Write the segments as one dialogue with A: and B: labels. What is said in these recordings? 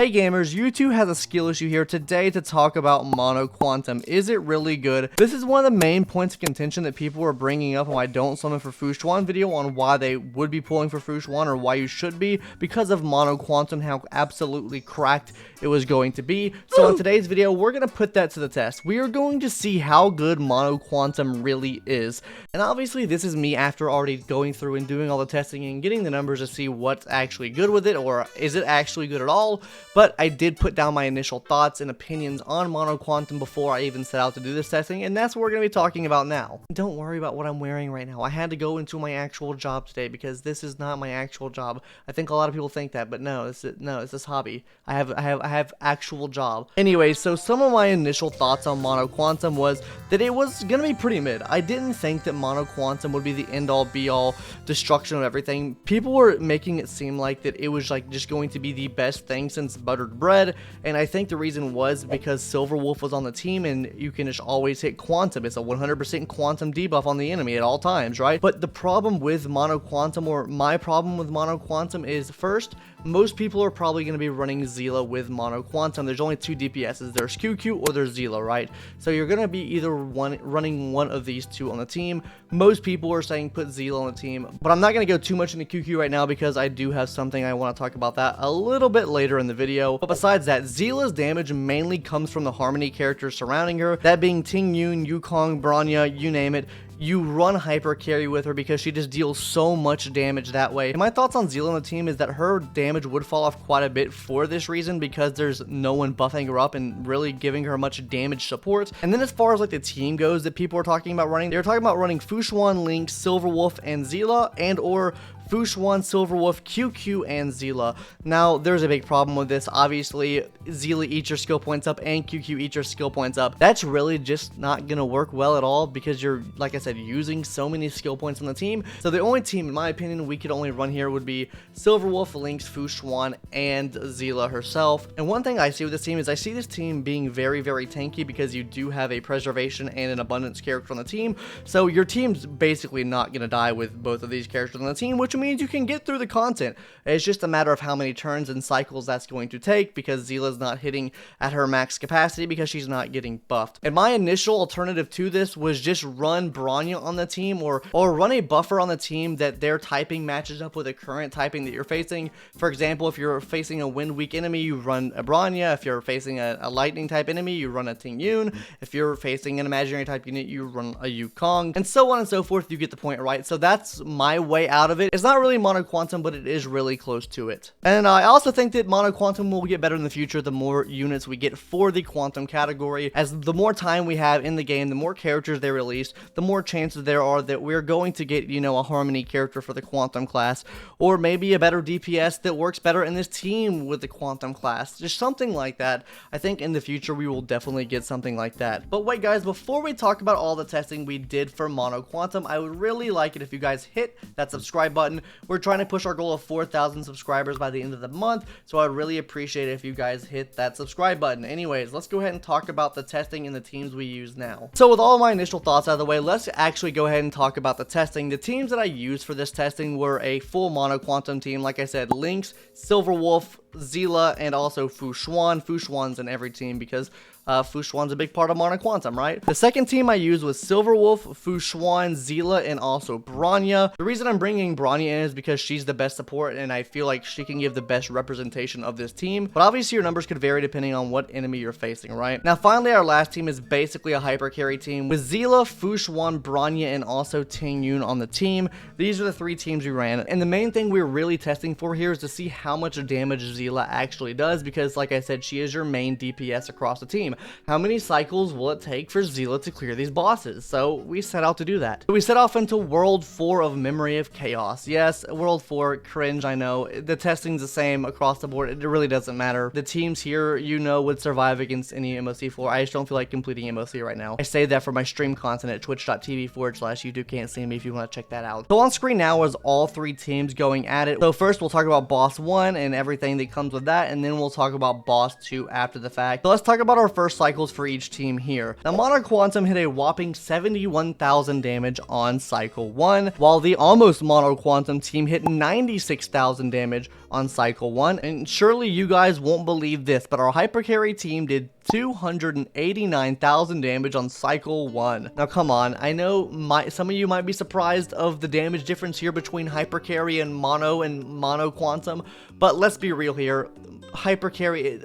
A: Hey gamers, YouTube has a skill issue here today to talk about Mono Quantum. Is it really good? This is one of the main points of contention that people are bringing up on my Don't Summon for Fushuan video on why they would be pulling for Fushuan or why you should be because of Mono Quantum, how absolutely cracked it was going to be. So in today's video, we're going to put that to the test. We are going to see how good Mono Quantum really is. And obviously this is me after already going through and doing all the testing and getting the numbers to see what's actually good with it or is it actually good at all. But I did put down my initial thoughts and opinions on Mono Quantum before I even set out to do this testing, and that's what we're going to be talking about now. Don't worry about what I'm wearing right now. I had to go into my actual job today because this is not my actual job. I think a lot of people think that, but no, it's this hobby. I have actual job. Anyway, so some of my initial thoughts on Mono Quantum was that it was going to be pretty mid. I didn't think that Mono Quantum would be the end-all be-all destruction of everything. People were making it seem like that it was like just going to be the best thing since buttered bread, and I think the reason was because Silverwolf was on the team and you can just always hit Quantum. It's a 100% Quantum debuff on the enemy at all times, right? But the problem with Mono Quantum, or my problem with Mono Quantum, is first, most people are probably going to be running Zila with Mono Quantum. There's only two DPSs. There's QQ or there's Zila, right? So you're going to be either running one of these two on the team. Most people are saying put Zila on the team, but I'm not going to go too much into QQ right now because I do have something I want to talk about that a little bit later in the video. But besides that, Zila's damage mainly comes from the Harmony characters surrounding her, that being Ting Yun, Yukong, Bronya, you name it. You run hyper carry with her because she just deals so much damage that way. And my thoughts on Zila on the team is that her damage would fall off quite a bit for this reason because there's no one buffing her up and really giving her much damage support. And then as far as like the team goes that people are talking about running, they're talking about running Fushuan, Link, Silverwolf, and Zila, and or Fushuan, Silverwolf, QQ, and Zila. Now, there's a big problem with this. Obviously, Zila eats your skill points up and QQ eats your skill points up. That's really just not going to work well at all because you're, like I said, using so many skill points on the team. So the only team, in my opinion, we could only run here would be Silverwolf, Lynx, Fushuan, and Zila herself. And one thing I see with this team is I see this team being very, very tanky because you do have a preservation and an abundance character on the team. So your team's basically not going to die with both of these characters on the team, which means you can get through the content. It's just a matter of how many turns and cycles that's going to take because Zila's not hitting at her max capacity because she's not getting buffed. And my initial alternative to this was just run Bronya on the team or run a buffer on the team that their typing matches up with the current typing that you're facing. For example, if you're facing a wind weak enemy, you run a Bronya. If you're facing a lightning type enemy, you run a Ting Yun. If you're facing an imaginary type unit, you run a Yukong, and so on and so forth. You get the point, right? So that's my way out of it. It's not really Mono Quantum, but it is really close to it. And I also think that Mono Quantum will get better in the future the more units we get for the Quantum category. As the more time we have in the game, the more characters they release, the more chances there are that we're going to get, you know, a Harmony character for the Quantum class, or maybe a better DPS that works better in this team with the Quantum class. Just something like that. I think in the future we will definitely get something like that. But wait guys, before we talk about all the testing we did for Mono Quantum, I would really like it if you guys hit that subscribe button. We're trying to push our goal of 4,000 subscribers by the end of the month, so I'd really appreciate it if you guys hit that subscribe button. Anyways, let's go ahead and talk about the testing and the teams we use now. So with all my initial thoughts out of the way, let's actually go ahead and talk about the testing. The teams that I used for this testing were a full Mono Quantum team. Like I said, Lynx, Silverwolf, Zila, and also Fushuan. Fushuan's in every team because Fushuan's a big part of Mono Quantum, right? The second team I used was Silverwolf, Fushuan, Zila, and also Bronya. The reason I'm bringing Bronya in is because she's the best support, and I feel like she can give the best representation of this team. But obviously your numbers could vary depending on what enemy you're facing, right? Now finally, our last team is basically a hyper carry team with Zila, Fushuan, Bronya, and also Ting Yun on the team. These are the three teams we ran, and the main thing we're really testing for here is to see how much damage Zila actually does because, like I said, she is your main DPS across the team. How many cycles will it take for Zila to clear these bosses? So we set out to do that. We set off into World 4 of Memory of Chaos. Yes, World 4, cringe, I know. The testing's the same across the board. It really doesn't matter. The teams here, you know, would survive against any MOC floor. I just don't feel like completing MOC right now. I say that for my stream content at twitch.tv/YouTube can't see me if you want to check that out. So on screen now is all three teams going at it. So first we'll talk about boss 1 and everything that that comes with that, and then we'll talk about boss 2 after the fact. So let's talk about our first cycles for each team here. Now, Mono Quantum hit a whopping 71,000 damage on cycle 1, while the almost Mono Quantum team hit 96,000 damage on cycle 1. And surely you guys won't believe this, but our Hyper Carry team did 289,000 damage on cycle 1. Now come on, I know some of you might be surprised of the damage difference here between Hyper Carry and Mono Quantum, but let's be real here. Hyper Carry,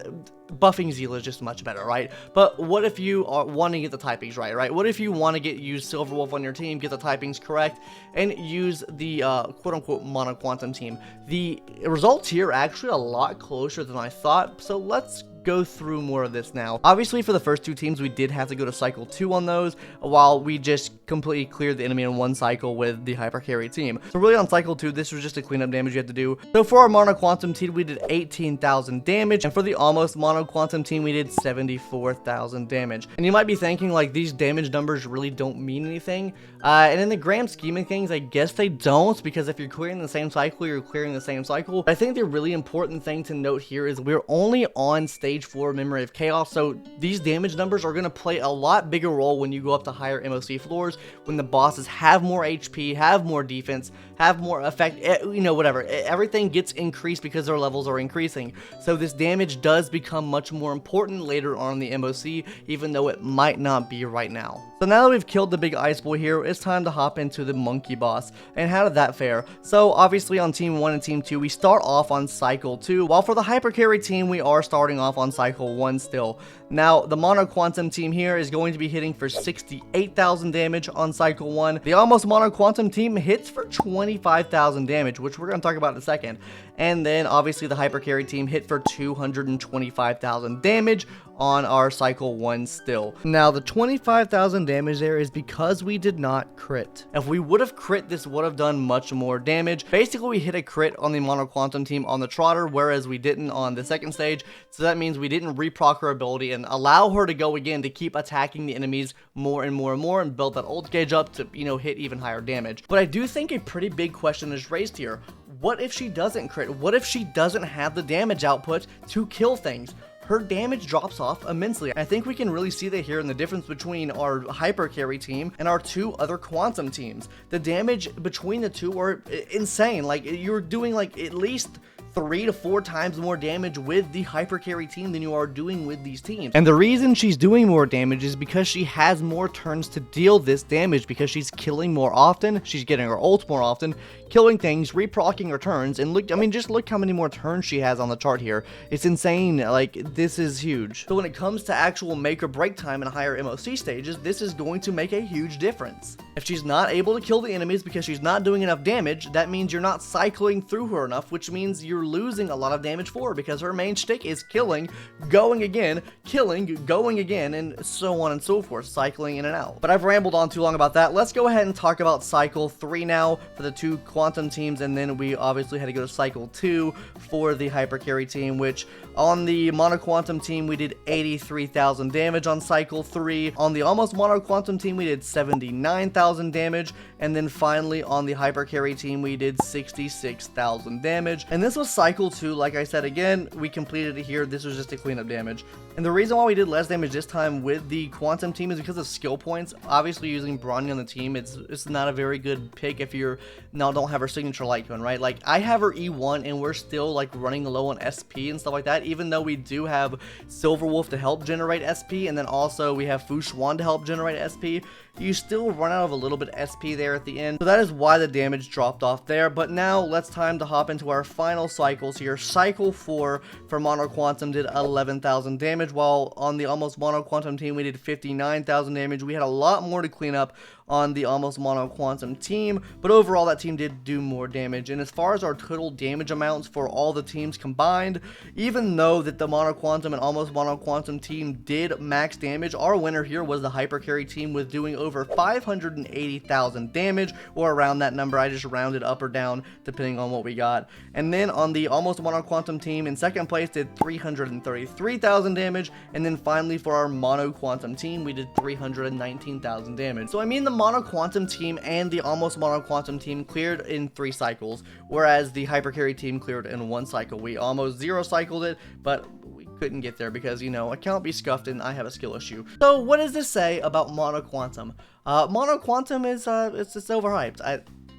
A: buffing Zeal is just much better, right? But what if you want to get the typings right? What if you want to use Silverwolf on your team, get the typings correct, and use the quote-unquote Mono Quantum team? The results here are actually a lot closer than I thought, so let's go through more of this now. Obviously, for the first 2 teams, we did have to go to cycle 2 on those, while we just completely cleared the enemy in 1 cycle with the Hyper Carry team. So really on cycle 2, this was just a cleanup damage you had to do. So for our Mono Quantum team, we did 18,000 damage, and for the almost Mono Quantum team, we did 74,000 damage. And you might be thinking, like, these damage numbers really don't mean anything, and in the grand scheme of things, I guess they don't, because if you're clearing the same cycle, you're clearing the same cycle. But I think the really important thing to note here is we're only on stage 4 Memory of Chaos, so these damage numbers are going to play a lot bigger role when you go up to higher MOC floors, when the bosses have more HP, have more defense, have more effect, you know, whatever. Everything gets increased because their levels are increasing. So this damage does become much more important later on in the MOC, even though it might not be right now. So now that we've killed the big ice boy here, it's time to hop into the monkey boss. And how did that fare? So obviously on team 1 and team 2, we start off on cycle 2, while for the Hyper Carry team, we are starting off on cycle 1 still. Now, the Mono Quantum team here is going to be hitting for 68,000 damage on cycle 1. The almost Mono Quantum team hits for 25,000 damage, which we're going to talk about in a second. And then obviously the Hyper Carry team hit for 225,000 damage on our cycle 1 still. Now the 25,000 damage there is because we did not crit. If we would have crit, this would have done much more damage. Basically, we hit a crit on the Mono Quantum team on the Trotter, whereas we didn't on the second stage. So that means we didn't reproc her ability and allow her to go again to keep attacking the enemies more and more and more and build that ult gauge up to, you know, hit even higher damage. But I do think a pretty big question is raised here. What if she doesn't crit? What if she doesn't have the damage output to kill things? Her damage drops off immensely. I think we can really see that here in the difference between our Hyper Carry team and our 2 other Quantum teams. The damage between the 2 are insane. Like, you're doing like at least 3 to 4 times more damage with the Hyper Carry team than you are doing with these teams. And the reason she's doing more damage is because she has more turns to deal this damage, because she's killing more often, she's getting her ult more often, killing things, reprocking her turns, and look, I mean, just look how many more turns she has on the chart here. It's insane. Like, this is huge. So when it comes to actual make or break time in higher MOC stages, this is going to make a huge difference. If she's not able to kill the enemies because she's not doing enough damage, that means you're not cycling through her enough, which means you're losing a lot of damage for her, because her main shtick is killing, going again, killing, going again, and so on and so forth, cycling in and out. But I've rambled on too long about that. Let's go ahead and talk about cycle 3 now for the 2 Quantum teams, and then we obviously had to go to cycle 2 for the Hyper Carry team, which on the Mono Quantum team we did 83,000 damage on cycle 3. On the almost Mono Quantum team we did 79,000 damage, and then finally on the Hyper Carry team we did 66,000 damage. And this was cycle 2. Like I said, again, we completed it here. This was just a cleanup damage. And the reason why we did less damage this time with the Quantum team is because of skill points. Obviously, using Bronny on the team, it's not a very good pick if you're don't have her signature light cone, right? Like, I have her E1 and we're still like running low on SP and stuff like that, even though we do have Silverwolf to help generate SP, and then also we have Fu Xuan to help generate SP. You still run out of a little bit of SP there at the end, so that is why the damage dropped off there. But now let's time to hop into our final cycles here. Cycle 4 for Mono Quantum did 11,000 damage, while on the almost Mono Quantum team we did 59,000 damage. We had a lot more to clean up on the almost Mono Quantum team, but overall that team did do more damage. And as far as our total damage amounts for all the teams combined, even though that the Mono Quantum and almost Mono Quantum team did max damage, our winner here was the Hyper Carry team with doing over 580,000 damage, or around that number. I just rounded up or down depending on what we got. And then on the almost Mono Quantum team in second place did 333,000 damage, and then finally for our Mono Quantum team we did 319,000 damage. So I mean, the Mono Quantum team and the Almost Mono Quantum team cleared in 3 cycles, whereas the Hyper Carry team cleared in 1 cycle. We almost 0 cycled it, but we couldn't get there because, you know, I can't be scuffed and I have a skill issue. So what does this say about Mono Quantum? Mono Quantum is it's overhyped.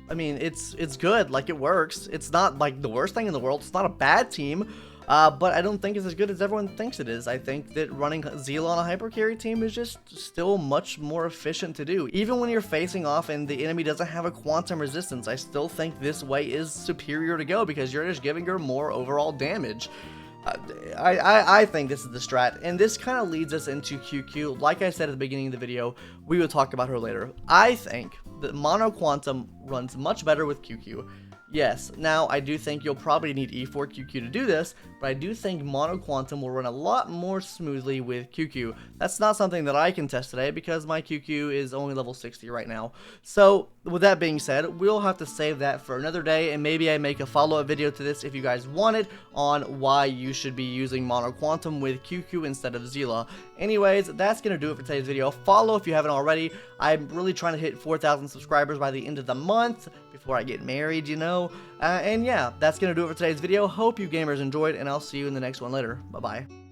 A: I mean, it's good, like it works. It's not like the worst thing in the world. It's not a bad team. But I don't think it's as good as everyone thinks it is. I think that running Zeal on a hyper carry team is just still much more efficient to do. Even when you're facing off and the enemy doesn't have a quantum resistance, I still think this way is superior to go because you're just giving her more overall damage. I think this is the strat, and this kind of leads us into QQ. Like I said at the beginning of the video, we will talk about her later. I think that Mono Quantum runs much better with QQ. Yes, now I do think you'll probably need E4 QQ to do this, but I do think Mono Quantum will run a lot more smoothly with QQ. That's not something that I can test today because my QQ is only level 60 right now. So, with that being said, we'll have to save that for another day, and maybe I make a follow-up video to this if you guys want it, on why you should be using Mono Quantum with QQ instead of Zila. Anyways, that's going to do it for today's video. Follow if you haven't already. I'm really trying to hit 4,000 subscribers by the end of the month before I get married, you know. And yeah, that's going to do it for today's video. Hope you gamers enjoyed, and I'll see you in the next one later. Bye-bye.